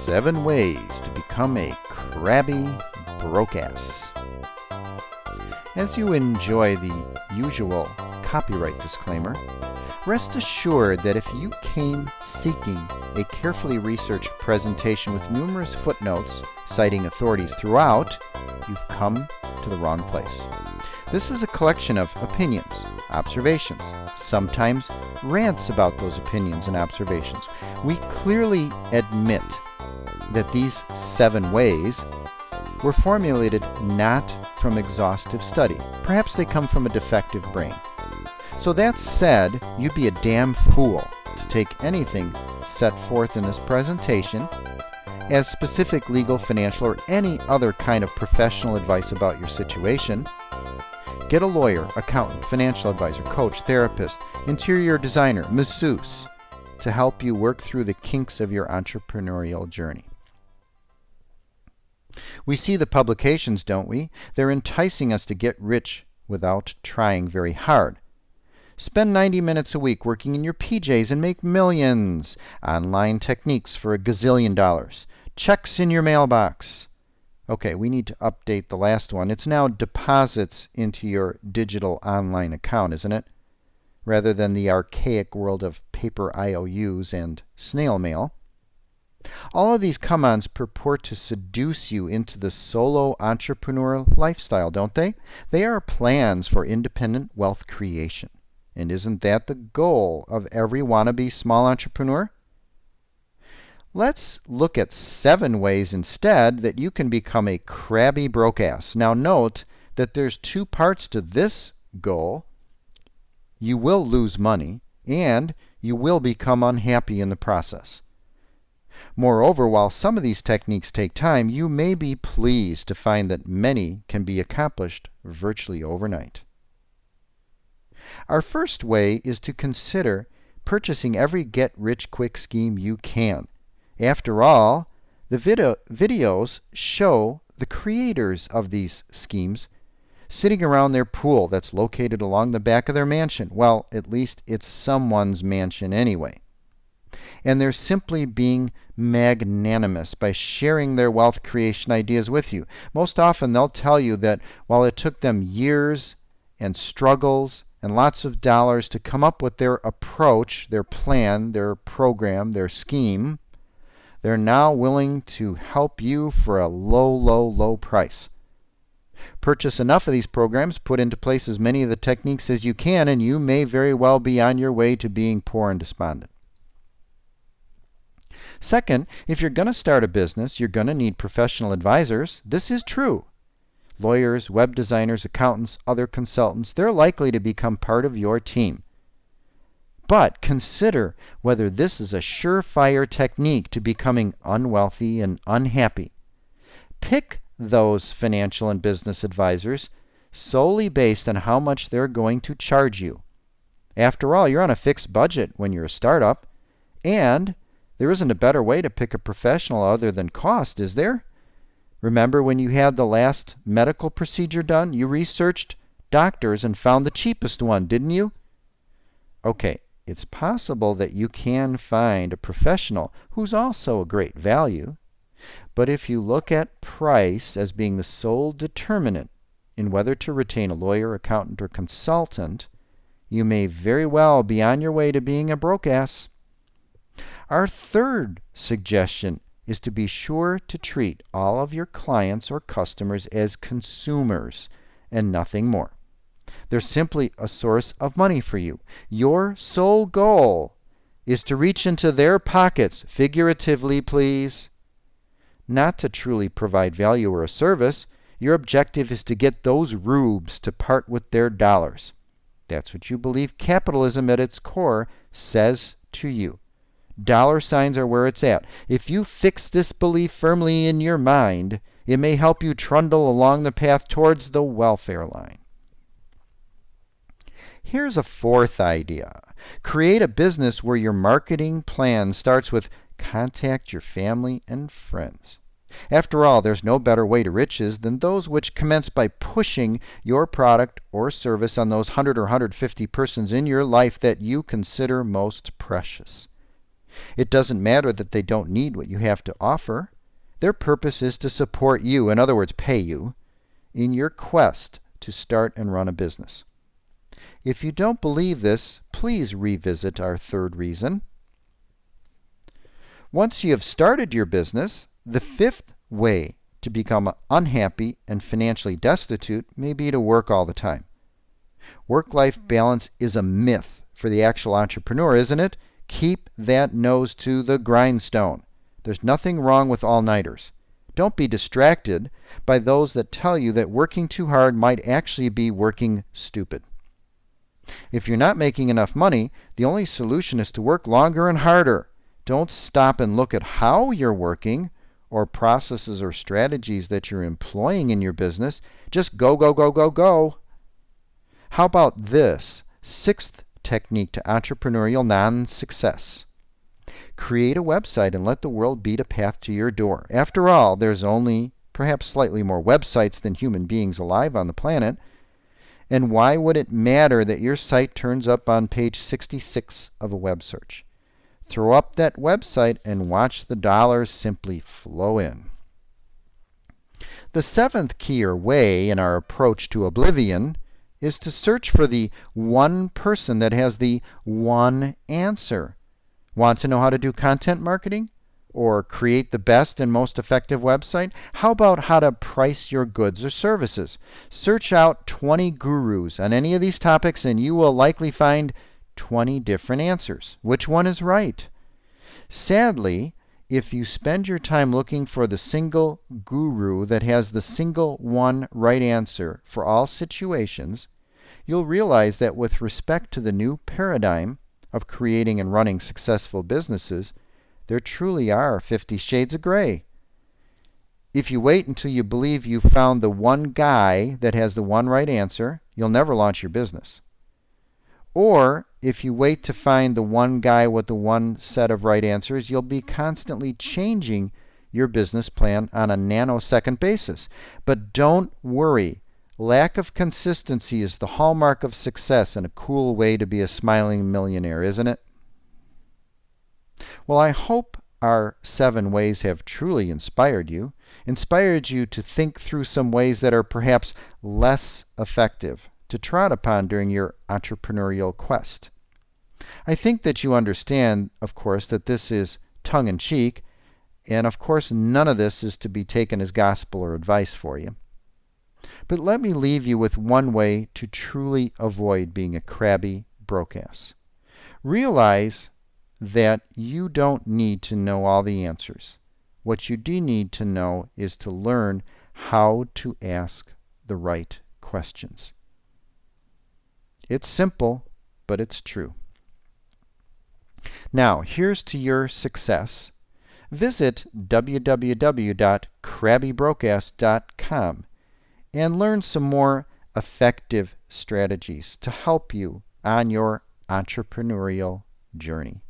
7 ways to become a crabby broke-ass. As you enjoy the usual copyright disclaimer, rest assured that if you came seeking a carefully researched presentation with numerous footnotes citing authorities throughout, you've come to the wrong place. This is a collection of opinions, observations, sometimes rants about those opinions and observations. We clearly admit that these 7 ways were formulated not from exhaustive study. Perhaps they come from a defective brain. So that said, you'd be a damn fool to take anything set forth in this presentation as specific legal, financial, or any other kind of professional advice about your situation. Get a lawyer, accountant, financial advisor, coach, therapist, interior designer, masseuse to help you work through the kinks of your entrepreneurial journey. We see the publications, don't we? They're enticing us to get rich without trying very hard. Spend 90 minutes a week working in your PJs and make millions. Online techniques for $1 gazillion. Checks in your mailbox. Okay, we need to update the last one. It's now deposits into your digital online account, isn't it? Rather than the archaic world of paper IOUs and snail mail. All of these come-ons purport to seduce you into the solo entrepreneur lifestyle, don't they? They are plans for independent wealth creation. And isn't that the goal of every wannabe small entrepreneur? Let's look at 7 ways instead that you can become a crabby broke-ass. Now note that there's 2 parts to this goal. You will lose money, and you will become unhappy in the process. Moreover, while some of these techniques take time, you may be pleased to find that many can be accomplished virtually overnight. Our first way is to consider purchasing every get-rich-quick scheme you can. After all, the videos show the creators of these schemes sitting around their pool that's located along the back of their mansion. Well, at least it's someone's mansion anyway. And they're simply being magnanimous by sharing their wealth creation ideas with you. Most often they'll tell you that while it took them years and struggles and lots of dollars to come up with their approach, their plan, their program, their scheme, they're now willing to help you for a low price. Purchase enough of these programs, put into place as many of the techniques as you can, and you may very well be on your way to being poor and despondent. Second, if you're going to start a business, you're going to need professional advisors. This is true. Lawyers, web designers, accountants, other consultants, they're likely to become part of your team. But consider whether this is a surefire technique to becoming unwealthy and unhappy. Pick those financial and business advisors solely based on how much they're going to charge you. After all, you're on a fixed budget when you're a startup, and there isn't a better way to pick a professional other than cost, is there? Remember when you had the last medical procedure done? You researched doctors and found the cheapest one, didn't you? Okay, it's possible that you can find a professional who's also a great value. But if you look at price as being the sole determinant in whether to retain a lawyer, accountant, or consultant, you may very well be on your way to being a broke-ass. Our third suggestion is to be sure to treat all of your clients or customers as consumers and nothing more. They're simply a source of money for you. Your sole goal is to reach into their pockets, figuratively, please. Not to truly provide value or a service. Your objective is to get those rubes to part with their dollars. That's what you believe capitalism at its core says to you. Dollar signs are where it's at. If you fix this belief firmly in your mind, it may help you trundle along the path towards the welfare line. Here's a fourth idea. Create a business where your marketing plan starts with contact your family and friends. After all, there's no better way to riches than those which commence by pushing your product or service on those 100 or 150 persons in your life that you consider most precious. It doesn't matter that they don't need what you have to offer. Their purpose is to support you, in other words, pay you, in your quest to start and run a business. If you don't believe this, please revisit our third reason. Once you have started your business, the fifth way to become unhappy and financially destitute may be to work all the time. Work-life balance is a myth for the actual entrepreneur, isn't it? Keep that nose to the grindstone. There's nothing wrong with all-nighters. Don't be distracted by those that tell you that working too hard might actually be working stupid. If you're not making enough money, the only solution is to work longer and harder. Don't stop and look at how you're working or processes or strategies that you're employing in your business. Just go, go, go, go, go. How about this sixth technique to entrepreneurial non-success? Create a website and let the world beat a path to your door. After all, there's only perhaps slightly more websites than human beings alive on the planet. And why would it matter that your site turns up on page 66 of a web search? Throw up that website and watch the dollars simply flow in. The seventh key or way in our approach to oblivion is to search for the one person that has the one answer. Want to know how to do content marketing? Or create the best and most effective website? How about how to price your goods or services? Search out 20 gurus on any of these topics and you will likely find 20 different answers. Which one is right? Sadly, if you spend your time looking for the single guru that has the single one right answer for all situations, you'll realize that with respect to the new paradigm of creating and running successful businesses, there truly are 50 shades of gray. If you wait until you believe you've found the one guy that has the one right answer, you'll never launch your business. Or if you wait to find the one guy with the one set of right answers, you'll be constantly changing your business plan on a nanosecond basis. But don't worry. Lack of consistency is the hallmark of success and a cool way to be a smiling millionaire, isn't it? Well, I hope our 7 ways have truly inspired you to think through some ways that are perhaps less effective to trot upon during your entrepreneurial quest. I think that you understand, of course, that this is tongue-in-cheek, and of course none of this is to be taken as gospel or advice for you. But let me leave you with one way to truly avoid being a crabby broke-ass. Realize that you don't need to know all the answers. What you do need to know is to learn how to ask the right questions. It's simple, but it's true. Now, here's to your success. Visit www.CrabbyBrokeA.com and learn some more effective strategies to help you on your entrepreneurial journey.